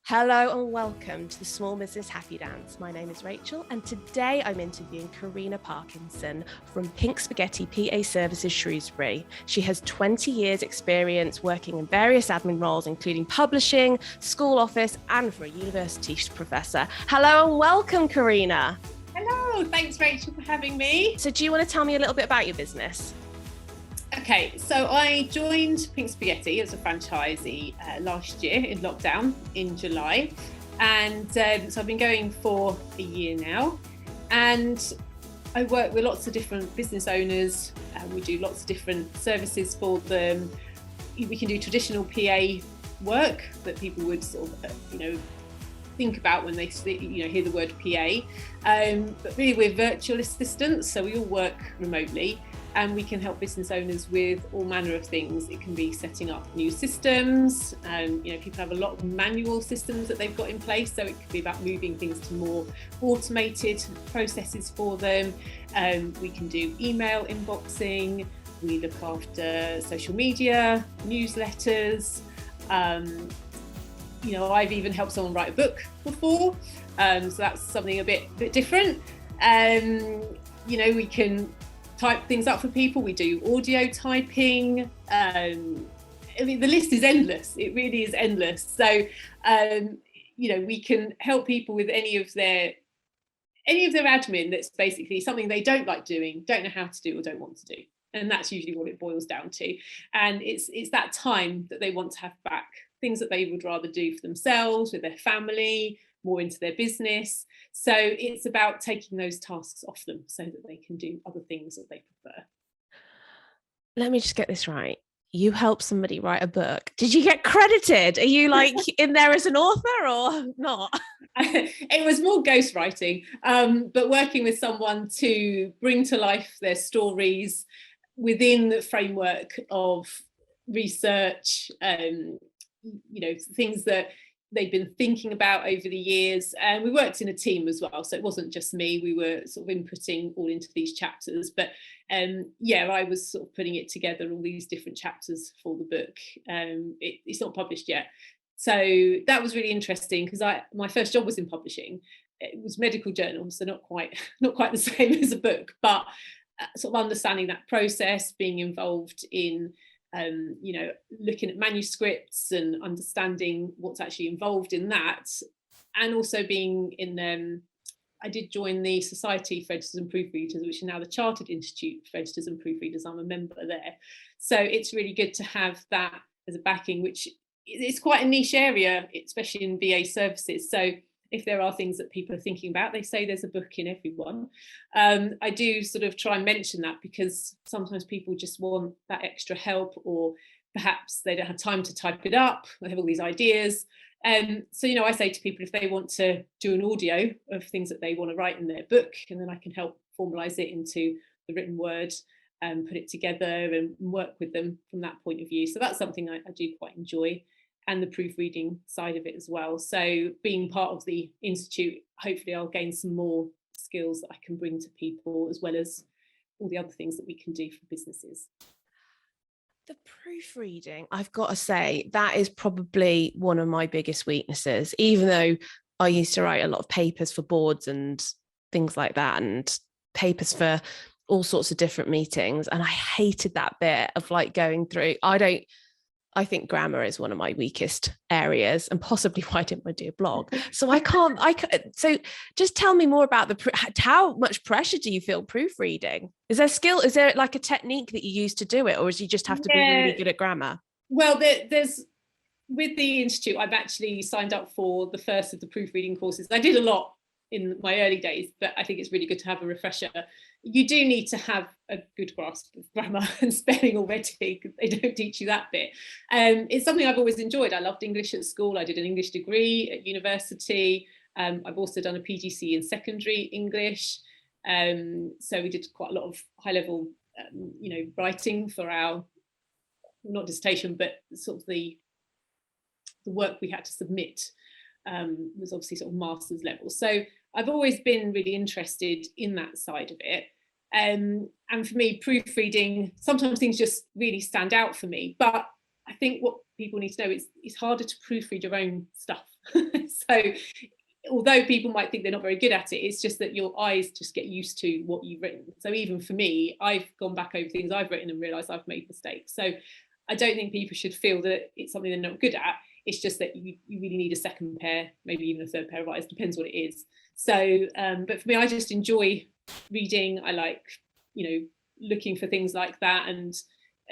Hello and welcome to the Small Business Happy Dance. My name is Rachel and today I'm interviewing Carina Parkinson from Pink Spaghetti PA Services Shrewsbury. She has 20 years experience working in various admin roles, including publishing, school office and for a university professor. Hello and welcome, Carina. Hello, thanks Rachel for having me. So do you want to tell me a little bit about your business? Okay, so I joined Pink Spaghetti as a franchisee last year in lockdown in July, and so I've been going for a year now, and I work with lots of different business owners and we do lots of different services for them. We can do traditional PA work that people would sort of think about when they hear the word PA, but really we're virtual assistants, so we all work remotely. And we can help business owners with all manner of things. It can be setting up new systems. People have a lot of manual systems that they've got in place, so it could be about moving things to more automated processes for them. We can do email inboxing. We look after social media, newsletters. I've even helped someone write a book before, so that's something a bit different. We can type things up for people. We do audio typing. The list is endless. It really is endless. So, we can help people with any of their admin that's basically something they don't like doing, don't know how to do, or don't want to do. And that's usually what it boils down to. And it's that time that they want to have back, things that they would rather do for themselves, with their family, more into their business. So it's about taking those tasks off them so that they can do other things that they prefer. Let me just get this right. You helped somebody write a book. Did you get credited? Are you like in there as an author or not? It was more ghostwriting, but working with someone to bring to life their stories within the framework of research, things that they'd been thinking about over the years. And we worked in a team as well, so it wasn't just me. We were sort of inputting all into these chapters, but I was sort of putting it together, all these different chapters for the book. It's not published yet, so that was really interesting because my first job was in publishing. It was medical journals, so not quite the same as a book, but sort of understanding that process, being involved in looking at manuscripts and understanding what's actually involved in that, and also being in I did join the Society for Editors and Proofreaders, which is now the Chartered Institute for Editors and Proofreaders. I'm a member there, so it's really good to have that as a backing, which is quite a niche area, especially in VA services. So if there are things that people are thinking about, they say there's a book in everyone. I do sort of try and mention that because sometimes people just want that extra help, or perhaps they don't have time to type it up. They have all these ideas. So I say to people, if they want to do an audio of things that they want to write in their book, and then I can help formalize it into the written word and put it together and work with them from that point of view. So that's something I do quite enjoy. And the proofreading side of it as well. So being part of the institute, hopefully I'll gain some more skills that I can bring to people, as well as all the other things that we can do for businesses. The proofreading, I've got to say, that is probably one of my biggest weaknesses, even though I used to write a lot of papers for boards and things like that, and papers for all sorts of different meetings. And I hated that bit of like going through. I think grammar is one of my weakest areas, and possibly why I didn't want to do a blog. So so just tell me more about how much pressure do you feel proofreading? Is there like a technique that you use to do it, or is you just have to be really good at grammar? Well, there's with the institute, I've actually signed up for the first of the proofreading courses. I did a lot in my early days, but I think it's really good to have a refresher. You do need to have a good grasp of grammar and spelling already, because they don't teach you that bit. It's something I've always enjoyed. I loved English at school. I did an English degree at university. I've also done a PGC in secondary English. So we did quite a lot of high level, writing for our, not dissertation, but sort of the work we had to submit was obviously sort of master's level. So I've always been really interested in that side of it. And for me, proofreading, sometimes things just really stand out for me. But I think what people need to know is it's harder to proofread your own stuff. So although people might think they're not very good at it, it's just that your eyes just get used to what you've written. So even for me, I've gone back over things I've written and realised I've made mistakes. So I don't think people should feel that it's something they're not good at. It's just that you really need a second pair, maybe even a third pair of eyes, depends what it is. So, but for me, I just enjoy reading. I like, looking for things like that. And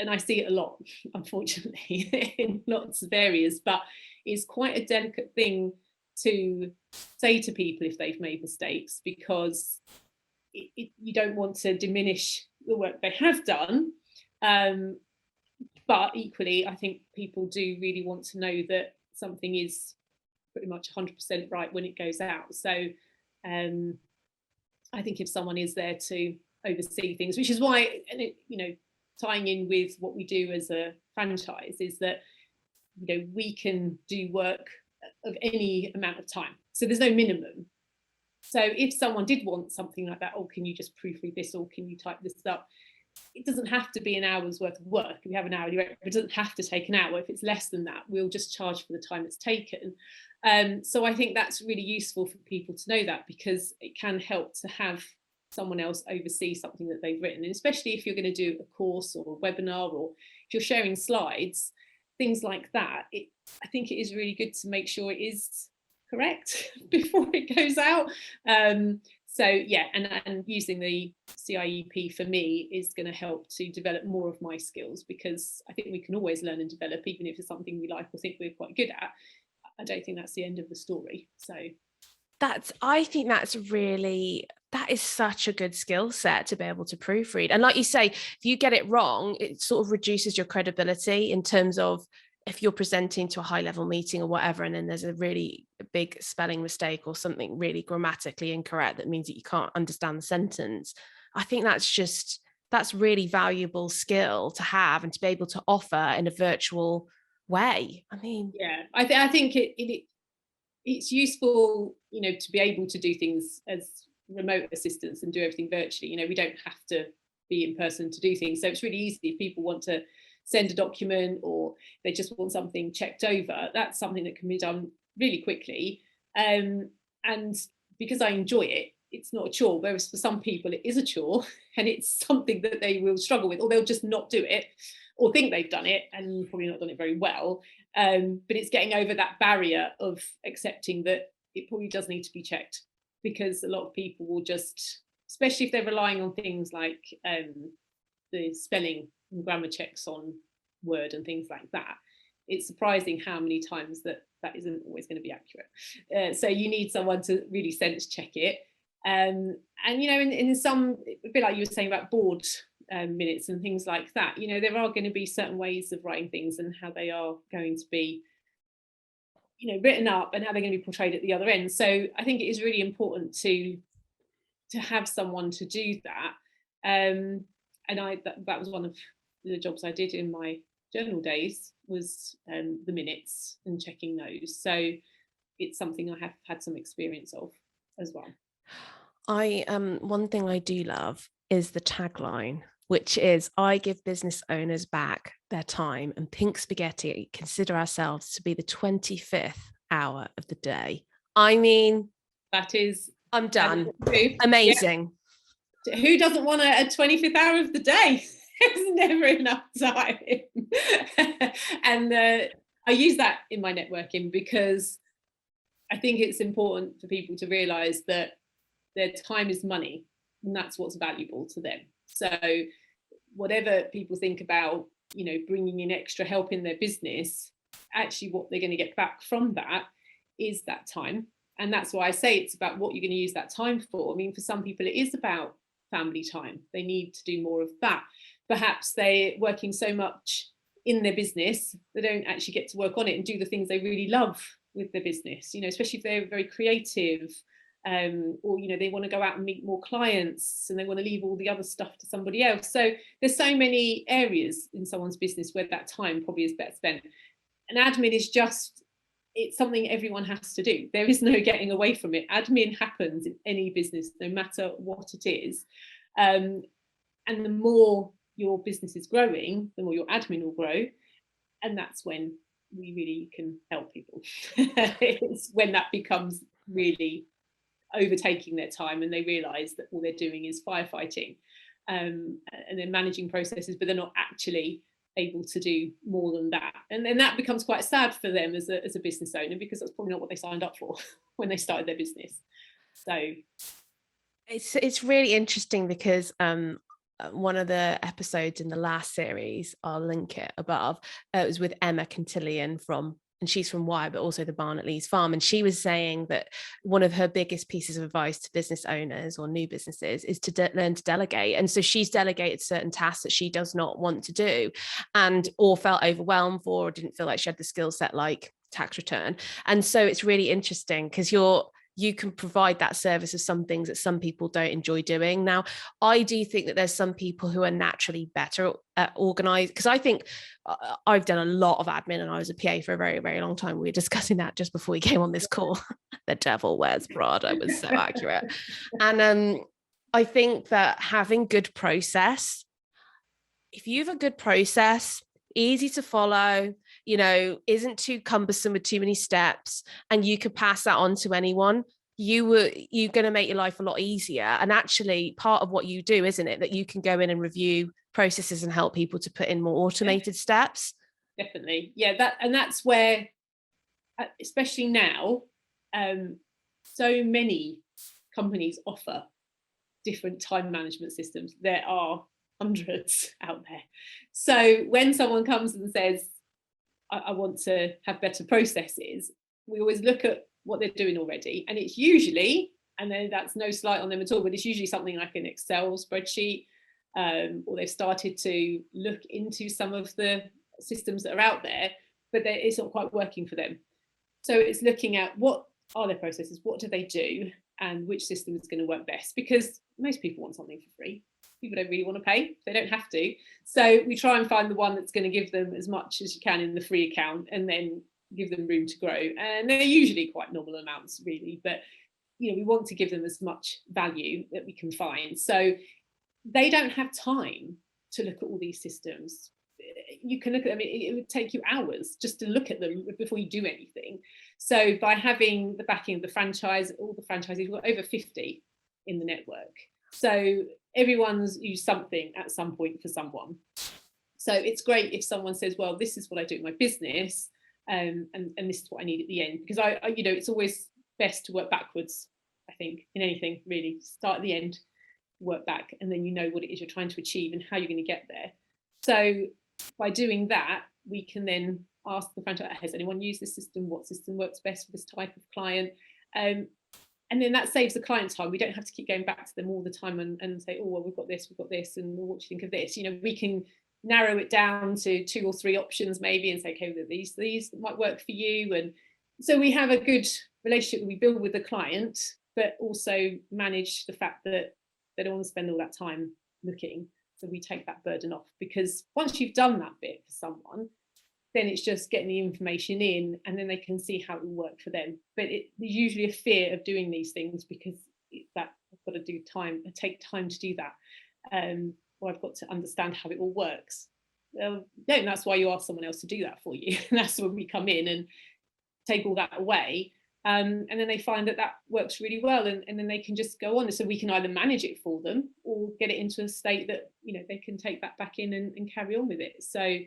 I see it a lot, unfortunately, in lots of areas, but it's quite a delicate thing to say to people if they've made mistakes, because you don't want to diminish the work they have done. But equally, I think people do really want to know that something is pretty much 100% right when it goes out. So I think if someone is there to oversee things, which is why, tying in with what we do as a franchise, is that we can do work of any amount of time, so there's no minimum. So if someone did want something like that, can you just proofread this, or can you type this up, it doesn't have to be an hour's worth of work. If we have an hourly rate, it doesn't have to take an hour. If it's less than that, we'll just charge for the time it's taken. So I think that's really useful for people to know that, because it can help to have someone else oversee something that they've written. And especially if you're going to do a course or a webinar, or if you're sharing slides, things like that, I think it is really good to make sure it is correct before it goes out. So yeah, and using the CIEP for me is going to help to develop more of my skills, because I think we can always learn and develop, even if it's something we like or think we're quite good at. I don't think that's the end of the story. So I think that is such a good skill set to be able to proofread. And like you say, if you get it wrong, it sort of reduces your credibility in terms of if you're presenting to a high level meeting or whatever, and then there's a really big spelling mistake or something really grammatically incorrect that means that you can't understand the sentence. I think that's really valuable skill to have and to be able to offer in a virtual way. I mean, yeah, I think it's useful, to be able to do things as remote assistants and do everything virtually. We don't have to be in person to do things. So it's really easy if people want to send a document, or they just want something checked over. That's something that can be done really quickly. And because I enjoy it, it's not a chore. Whereas for some people, it is a chore, and it's something that they will struggle with, or they'll just not do it, or think they've done it and probably not done it very well. But it's getting over that barrier of accepting that it probably does need to be checked, because a lot of people will just, especially if they're relying on things like the spelling and grammar checks on Word and things like that, it's surprising how many times that isn't always going to be accurate. So you need someone to really sense check it. And in some, a bit like you were saying about board minutes and things like that, there are going to be certain ways of writing things and how they are going to be written up and how they're going to be portrayed at the other end. So I think it is really important to have someone to do that. And that was one of the jobs I did in my journal days, was the minutes and checking those. So it's something I have had some experience of as well. One thing I do love is the tagline, which is, I give business owners back their time, and pink spaghetti consider ourselves to be the 25th hour of the day. I mean, I'm done. Amazing. Yeah. Who doesn't want a 25th hour of the day? There's never enough time. And I use that in my networking, because I think it's important for people to realise that their time is money, and that's what's valuable to them. So whatever people think about, bringing in extra help in their business, actually what they're going to get back from that is that time. And that's why I say it's about what you're going to use that time for. I mean, for some people, it is about family time. They need to do more of that. Perhaps they're working so much in their business, they don't actually get to work on it and do the things they really love with their business, especially if they're very creative, or they want to go out and meet more clients, and they want to leave all the other stuff to somebody else. So there's so many areas in someone's business where that time probably is better spent. And admin is it's something everyone has to do. There is no getting away from it. Admin happens in any business, no matter what it is. And the more your business is growing, the more your admin will grow. And that's when we really can help people. It's when that becomes really overtaking their time and they realise that all they're doing is firefighting, and they're managing processes, but they're not actually able to do more than that. And then that becomes quite sad for them as a business owner, because that's probably not what they signed up for when they started their business. So it's really interesting because one of the episodes in the last series, I'll link it above, it was with Emma Cantillon and she's from Wire, but also the Barn at Lee's Farm. And she was saying that one of her biggest pieces of advice to business owners or new businesses is to learn to delegate. And so she's delegated certain tasks that she does not want to do and or felt overwhelmed for, or didn't feel like she had the skill set, like tax return. And so it's really interesting because you can provide that service of some things that some people don't enjoy doing. Now, I do think that there's some people who are naturally better at organized, because I think I've done a lot of admin and I was a PA for a very, very long time. We were discussing that just before we came on this call. The devil wears Prada was so accurate. And I think that having good process, if you have a good process, easy to follow, isn't too cumbersome with too many steps, and you could pass that on to anyone, you're going to make your life a lot easier. And actually part of what you do, isn't it, that you can go in and review processes and help people to put in more automated steps? Definitely. Yeah, that's where, especially now, so many companies offer different time management systems. There are hundreds out there. So when someone comes and says, I want to have better processes, we always look at what they're doing already. And it's usually, and then that's no slight on them at all, but it's usually something like an Excel spreadsheet, or they've started to look into some of the systems that are out there, but it's not quite working for them. So it's looking at what are their processes, what do they do, and which system is going to work best, because most people want something for free. People don't really want to pay, they don't have to. So we try and find the one that's going to give them as much as you can in the free account, and then give them room to grow. And they're usually quite nominal amounts, really, but we want to give them as much value that we can find. So they don't have time to look at all these systems. You can look at them, it would take you hours just to look at them before you do anything. So by having the backing of the franchise, all the franchisees, we've got over 50 in the network. So everyone's used something at some point for someone. So it's great if someone says, well, this is what I do in my business, and this is what I need at the end. Because I it's always best to work backwards, I think, in anything really. Start at the end, work back, and then you know what it is you're trying to achieve and how you're going to get there. So by doing that, we can then ask the franchise, has anyone used this system? What system works best for this type of client? And then that saves the client time. We don't have to keep going back to them all the time and say, oh, well, we've got this, and what do you think of this? We can narrow it down to 2 or 3 options maybe, and say, okay, these might work for you. And so we have a good relationship that we build with the client, but also manage the fact that they don't want to spend all that time looking. So we take that burden off, because once you've done that bit for someone, then it's just getting the information in, and then they can see how it will work for them. But there's usually a fear of doing these things, because I've got to take time to do that, or I've got to understand how it all works. That's why you ask someone else to do that for you. And that's when we come in and take all that away. And then they find that works really well, and then they can just go on. So we can either manage it for them or get it into a state that they can take that back in and carry on with it. So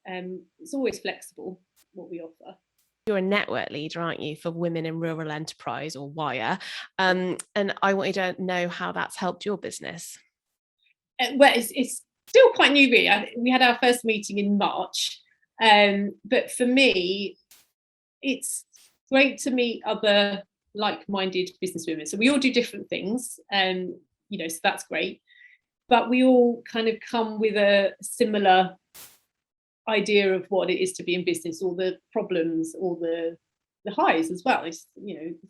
it's always flexible what we offer. You're a network leader, aren't you, for Women in Rural Enterprise, or WIRE? And I want you to know how that's helped your business. Well, it's still quite new, really. We had our first meeting in March, but for me, it's great to meet other like-minded businesswomen. So we all do different things, so that's great. But we all kind of come with a similar idea of what it is to be in business, all the problems, all the highs as well. It's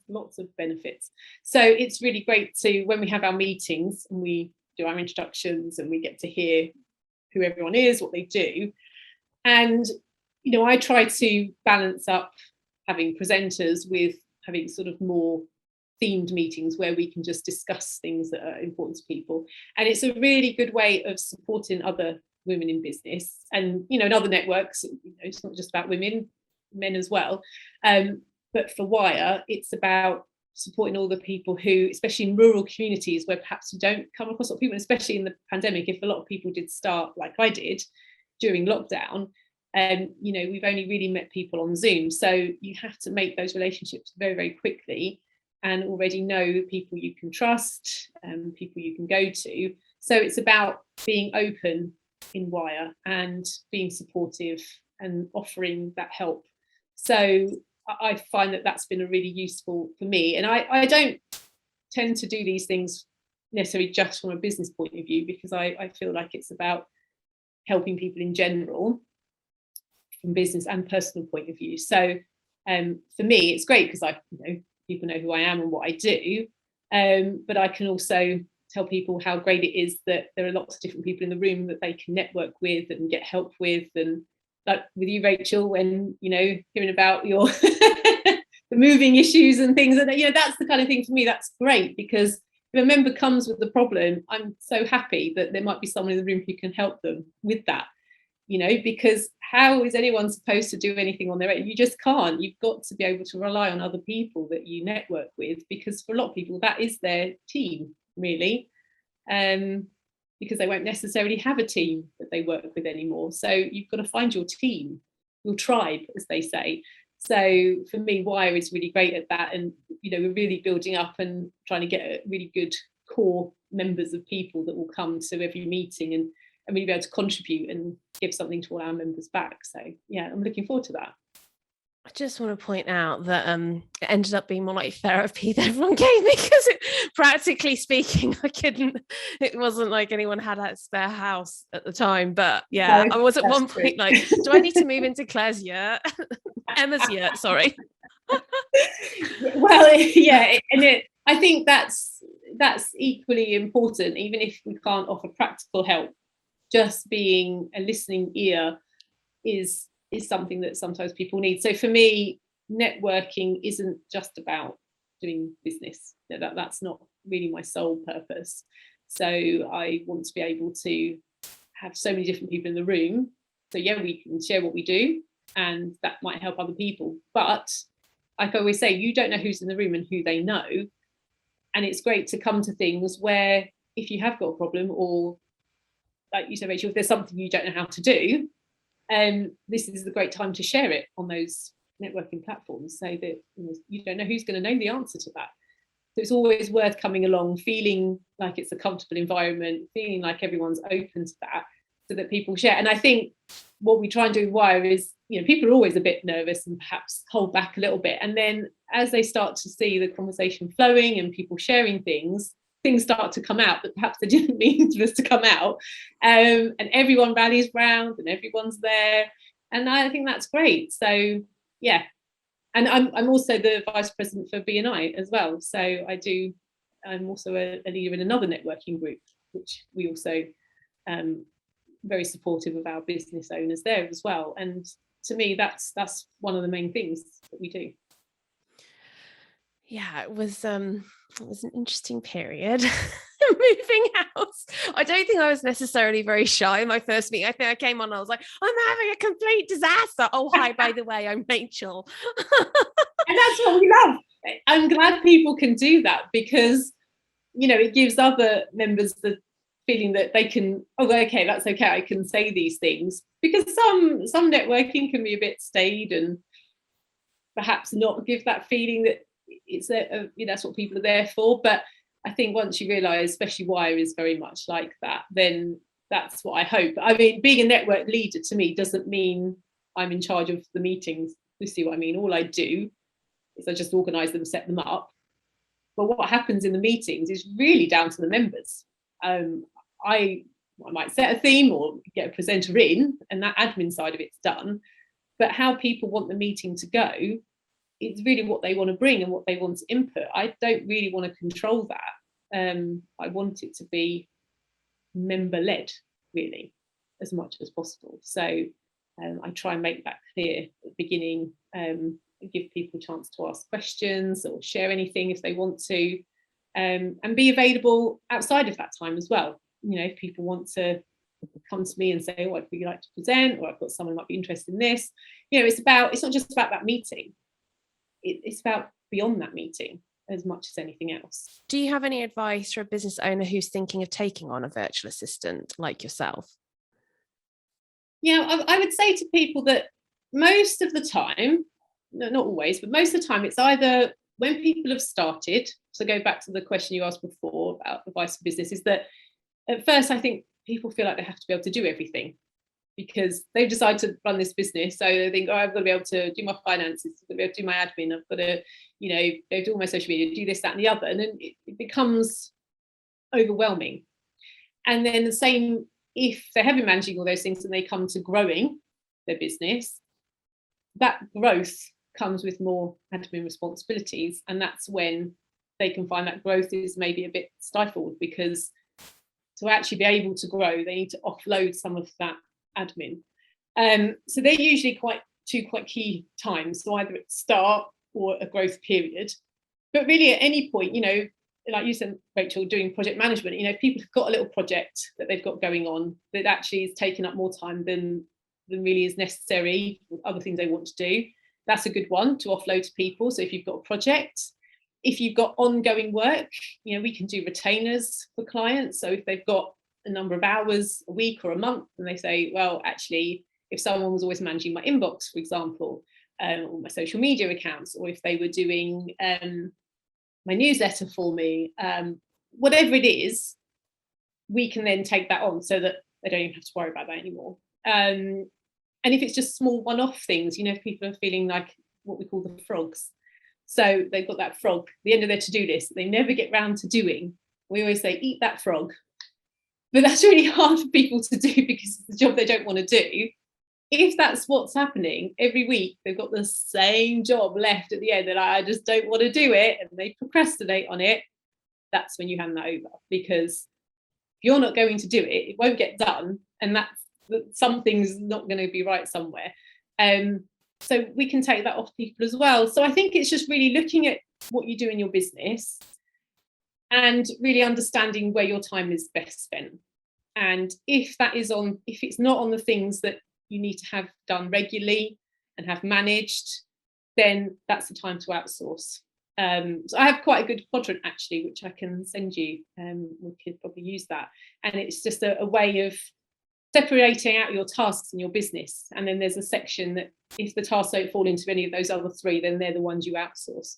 lots of benefits. So it's really great to, when we have our meetings and we do our introductions and we get to hear who everyone is, what they do. And I try to balance up having presenters with having sort of more themed meetings where we can just discuss things that are important to people. And it's a really good way of supporting other women in business. And in other networks, it's not just about women. men as well. But for Wire, it's about supporting all the people who, especially in rural communities where perhaps you don't come across a lot of people, especially in the pandemic, if a lot of people did start like I did during lockdown, you know, we've only really met people on Zoom. So you have to make those relationships very, very quickly and already know people you can trust and people you can go to. So it's about being open in Wire and being supportive and offering that help. So I find that that's been a really useful for me. And I don't tend to do these things necessarily just from a business point of view, because I feel like it's about helping people in general from business and personal point of view. So for me, it's great because people know who I am and what I do. But I can also tell people how great it is that there are lots of different people in the room that they can network with and get help with. And like with you, Rachel, when, you know, hearing about your the moving issues and things, and you know, that's the kind of thing for me that's great, because if a member comes with a problem, I'm so happy that there might be someone in the room who can help them with that, you know, because how is anyone supposed to do anything on their own? You just can't. You've got to be able to rely on other people that you network with, because for a lot of people that is their team, really. Because they won't necessarily have a team that they work with anymore. So you've got to find your team, your tribe, as they say. So for me, Wire is really great at that. And, you know, we're really building up and trying to get a really good core members of people that will come to every meeting and really be able to contribute and give something to all our members back. So yeah, I'm looking forward to that. I just want to point out that it ended up being more like therapy that everyone gave me, because practically speaking, it wasn't like anyone had a spare house at the time. But yeah, no, I was at one point like, do I need to move into Claire's yurt? Emma's yurt, sorry. Well, yeah, and I think that's equally important, even if we can't offer practical help. Just being a listening ear is something that sometimes people need. So for me, networking isn't just about doing business. That's not really my sole purpose. So I want to be able to have so many different people in the room. So yeah, we can share what we do, and that might help other people. But like I always say, you don't know who's in the room and who they know. And it's great to come to things where if you have got a problem, or like you said, Rachel, if there's something you don't know how to do, this is the great time to share it on those networking platforms, so that you don't know who's going to know the answer to that. So it's always worth coming along, feeling like it's a comfortable environment, feeling like everyone's open to that, so that people share. And I think what we try and do in Wire is, you know, people are always a bit nervous and perhaps hold back a little bit. And then as they start to see the conversation flowing and people sharing things start to come out that perhaps they didn't mean for us to come out, and everyone rallies round and everyone's there, and I think that's great. So yeah, and I'm also the vice president for BNI as well, so I'm also a leader in another networking group, which we also very supportive of our business owners there as well. And to me, that's one of the main things that we do. Yeah, it was an interesting period. Moving house. I don't think I was necessarily very shy in my first meeting. I think I came on, I was like, I'm having a complete disaster. Oh, hi, by the way, I'm Rachel. And that's what we love. I'm glad people can do that, because, you know, it gives other members the feeling that they can, oh, okay, that's okay, I can say these things. Because some networking can be a bit staid and perhaps not give that feeling that it's that's what people are there for. But I think once you realise, especially Wire is very much like that, then that's what I hope. I mean, being a network leader to me doesn't mean I'm in charge of the meetings. You see what I mean? All I do is I just organise them, set them up. But what happens in the meetings is really down to the members. I might set a theme or get a presenter in, and that admin side of it's done. But how people want the meeting to go, it's really what they want to bring and what they want to input. I don't really want to control that. I want it to be member-led, really, as much as possible. So I try and make that clear at the beginning, give people a chance to ask questions or share anything if they want to, and be available outside of that time as well. You know, if people want to come to me and say, oh, I'd really like to present, or I've got someone who might be interested in this. It's not just about that meeting. It's about beyond that meeting as much as anything else. Do you have any advice for a business owner who's thinking of taking on a virtual assistant like yourself? I would say to people that most of the time, no, not always, but most of the time, it's either when people have started. So go back to the question you asked before about advice for business, is that at first I think people feel like they have to be able to do everything because they've decided to run this business. So they think, oh, I've got to be able to do my finances, I've got to be able to do my admin, I've got to, do all my social media, do this, that, and the other. And then it becomes overwhelming. And then the same, if they have been managing all those things and they come to growing their business, that growth comes with more admin responsibilities. And that's when they can find that growth is maybe a bit stifled, because to actually be able to grow, they need to offload some of that admin. So they're usually quite key times, so either at start or a growth period. But really at any point, like you said, Rachel, doing project management, people have got a little project that they've got going on that actually is taking up more time than really is necessary with other things they want to do. That's a good one to offload to people. So if you've got a project, if you've got ongoing work, we can do retainers for clients. So if they've got a number of hours a week or a month, and they say, well, actually, if someone was always managing my inbox, for example, or my social media accounts, or if they were doing my newsletter for me, whatever it is, we can then take that on so that they don't even have to worry about that anymore. And if it's just small one-off things, if people are feeling like what we call the frogs. So they've got that frog, the end of their to-do list, they never get round to doing. We always say, eat that frog. But that's really hard for people to do because it's the job they don't want to do. If that's what's happening every week, they've got the same job left at the end. They're like, I just don't want to do it. And they procrastinate on it. That's when you hand that over, because if you're not going to do it, it won't get done. And something's not going to be right somewhere. So we can take that off people as well. So I think it's just really looking at what you do in your business and really understanding where your time is best spent. And if it's not on the things that you need to have done regularly and have managed, then that's the time to outsource. So I have quite a good quadrant actually, which I can send you. We could probably use that. And it's just a way of separating out your tasks in your business. And then there's a section that if the tasks don't fall into any of those other three, then they're the ones you outsource.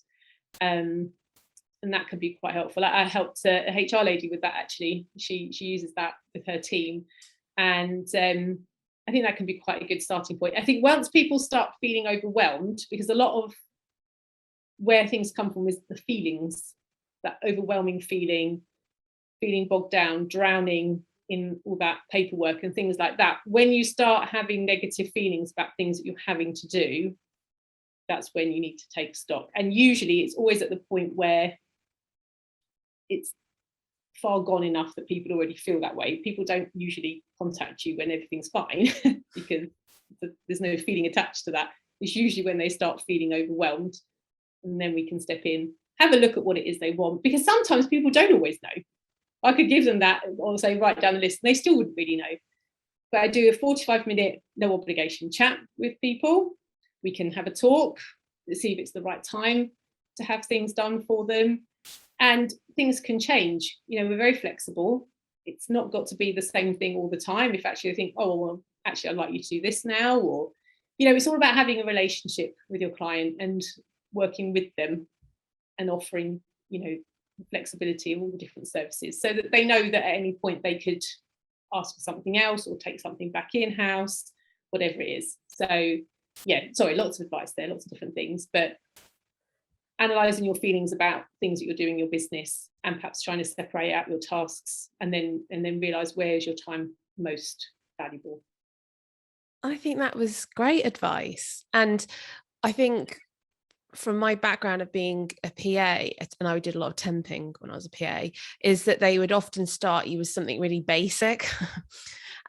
And that can be quite helpful. I helped a HR lady with that actually. She uses that with her team. And I think that can be quite a good starting point. I think once people start feeling overwhelmed, because a lot of where things come from is the feelings, that overwhelming feeling bogged down, drowning in all that paperwork and things like that. When you start having negative feelings about things that you're having to do, that's when you need to take stock. And usually it's always at the point where it's far gone enough that people already feel that way. People don't usually contact you when everything's fine because there's no feeling attached to that. It's usually when they start feeling overwhelmed, and then we can step in, have a look at what it is they want, because sometimes people don't always know. I could give them that or say write down the list and they still wouldn't really know. But I do a 45-minute no obligation chat with people. We can have a talk, see if it's the right time to have things done for them. And things can change. We're very flexible. It's not got to be the same thing all the time. If actually I think, oh, well, actually I'd like you to do this now, or, it's all about having a relationship with your client and working with them and offering, flexibility of all the different services so that they know that at any point they could ask for something else or take something back in-house, whatever it is. So yeah, sorry, lots of advice there, lots of different things, but analysing your feelings about things that you're doing in your business and perhaps trying to separate out your tasks and then realise where's your time most valuable. I think that was great advice. And I think from my background of being a PA, and I did a lot of temping when I was a PA, is that they would often start you with something really basic.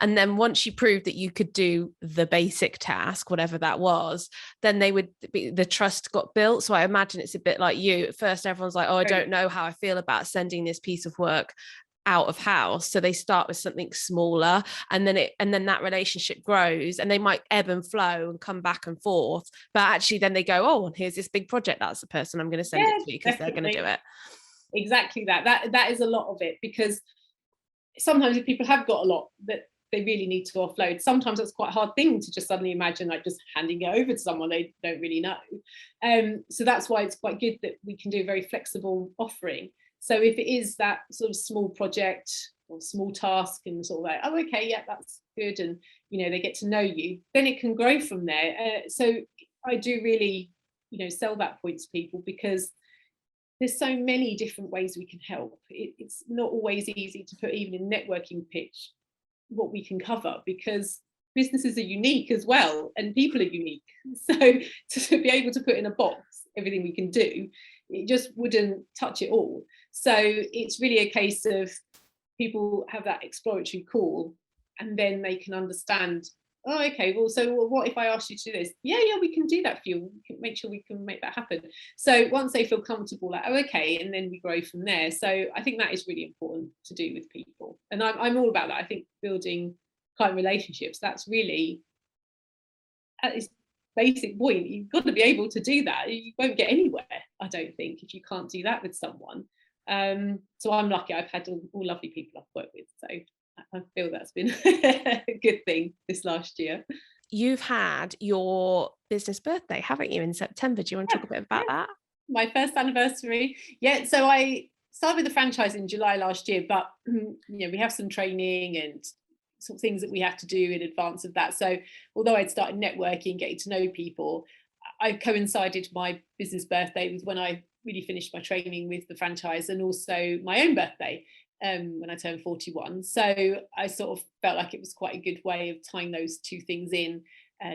And then once you proved that you could do the basic task, whatever that was, then the trust got built. So I imagine it's a bit like you. At first, everyone's like, oh, I don't know how I feel about sending this piece of work out of house, so they start with something smaller, and then that relationship grows, and they might ebb and flow and come back and forth, but actually then they go, oh, here's this big project, that's the person I'm going to send it to, because they're going to do it. Exactly that is a lot of it, because sometimes if people have got a lot that they really need to offload, sometimes that's quite a hard thing to just suddenly imagine, like just handing it over to someone they don't really know. So that's why it's quite good that we can do a very flexible offering. So if it is that sort of small project or small task, and sort of like, oh, okay, yeah, that's good, and they get to know you, then it can grow from there. So I do really, sell that point to people, because there's so many different ways we can help. It's not always easy to put even in networking pitch what we can cover, because businesses are unique as well, and people are unique. So to be able to put in a box everything we can do, it just wouldn't touch it all. So it's really a case of people have that exploratory call, and then they can understand, oh, okay, well, so what if I asked you to do this? Yeah, we can do that for you. We can make sure we can make that happen. So once they feel comfortable, like, oh, okay, and then we grow from there. So I think that is really important to do with people. And I'm all about that. I think building client relationships, that's really at its basic point. You've got to be able to do that. You won't get anywhere, I don't think, if you can't do that with someone. So I'm lucky. I've had all lovely people I've worked with. So I feel that's been a good thing this last year. You've had your business birthday, haven't you, in September? Do you want to talk a bit about that? My first anniversary. Yeah, so I started with the franchise in July last year, but we have some training and sort of things that we have to do in advance of that. So although I'd started networking, getting to know people, I coincided my business birthday with when I really finished my training with the franchise, and also my own birthday when I turned 41. So I sort of felt like it was quite a good way of tying those two things in,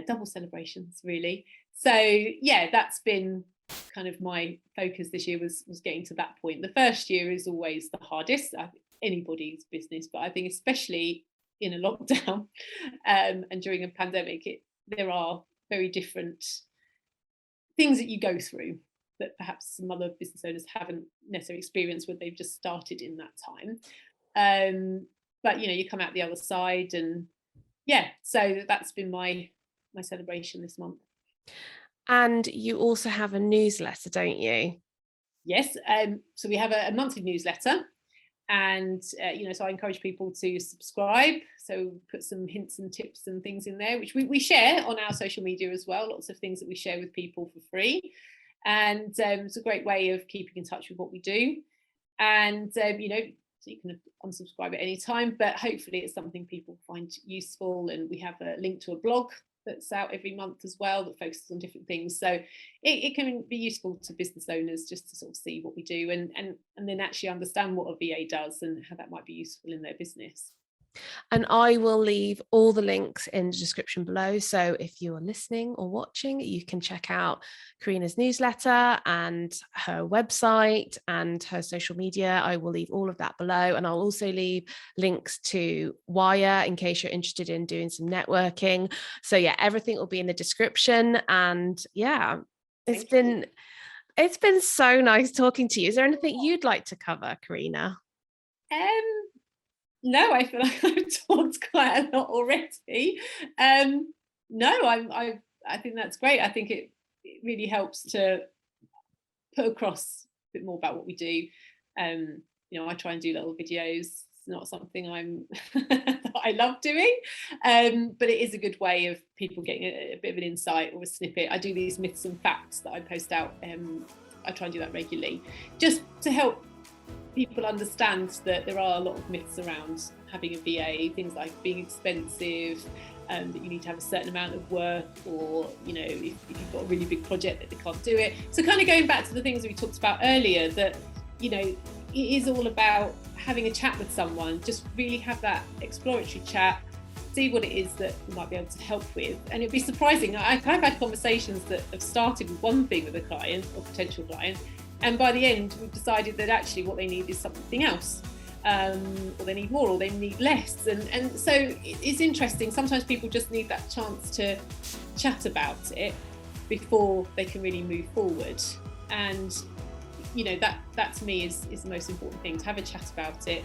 double celebrations really. So yeah, that's been kind of my focus this year, was getting to that point. The first year is always the hardest, anybody's business, but I think especially in a lockdown and during a pandemic, there are very different things that you go through that perhaps some other business owners haven't necessarily experienced when they've just started in that time. But you come out the other side, and yeah, so that's been my celebration this month. And you also have a newsletter, don't you? Yes, so we have a monthly newsletter, and so I encourage people to subscribe. So put some hints and tips and things in there, which we share on our social media as well. Lots of things that we share with people for free, and it's a great way of keeping in touch with what we do. And so you can unsubscribe at any time, but hopefully it's something people find useful. And we have a link to a blog that's out every month as well, that focuses on different things. So it can be useful to business owners just to sort of see what we do, and then actually understand what a VA does and how that might be useful in their business. And I will leave all the links in the description below. So if you are listening or watching, you can check out Carina's newsletter and her website and her social media. I will leave all of that below. And I'll also leave links to Wire in case you're interested in doing some networking. So yeah, everything will be in the description. And yeah, it's been so nice talking to you. Is there anything you'd like to cover, Carina? No, I feel like I've talked quite a lot already. No, I think that's great. I think it really helps to put across a bit more about what we do. I try and do little videos. It's not something that I love doing, but it is a good way of people getting a bit of an insight or a snippet. I do these myths and facts that I post out. I try and do that regularly, just to help people understand that there are a lot of myths around having a VA, things like being expensive, that you need to have a certain amount of work, or if you've got a really big project that they can't do it. So kind of going back to the things we talked about earlier, that it is all about having a chat with someone, just really have that exploratory chat, see what it is that you might be able to help with. And it'd be surprising, I've had conversations that have started with one thing with a client or potential client, and by the end, we've decided that actually what they need is something else, or they need more, or they need less. And so it's interesting. Sometimes people just need that chance to chat about it before they can really move forward. And that to me is the most important thing, to have a chat about it,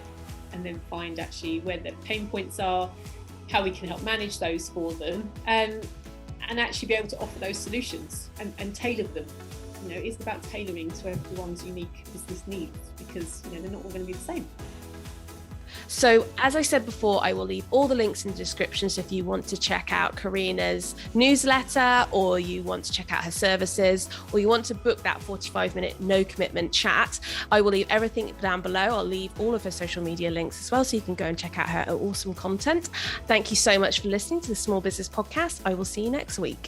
and then find actually where their pain points are, how we can help manage those for them, and actually be able to offer those solutions and tailor them. It's about tailoring to everyone's unique business needs, because they're not all going to be the same. So as I said before, I will leave all the links in the description. So if you want to check out Carina's newsletter, or you want to check out her services, or you want to book that 45-minute no commitment chat, I will leave everything down below. I'll leave all of her social media links as well, so you can go and check out her awesome content. Thank you so much for listening to the Small Business Podcast. I will see you next week.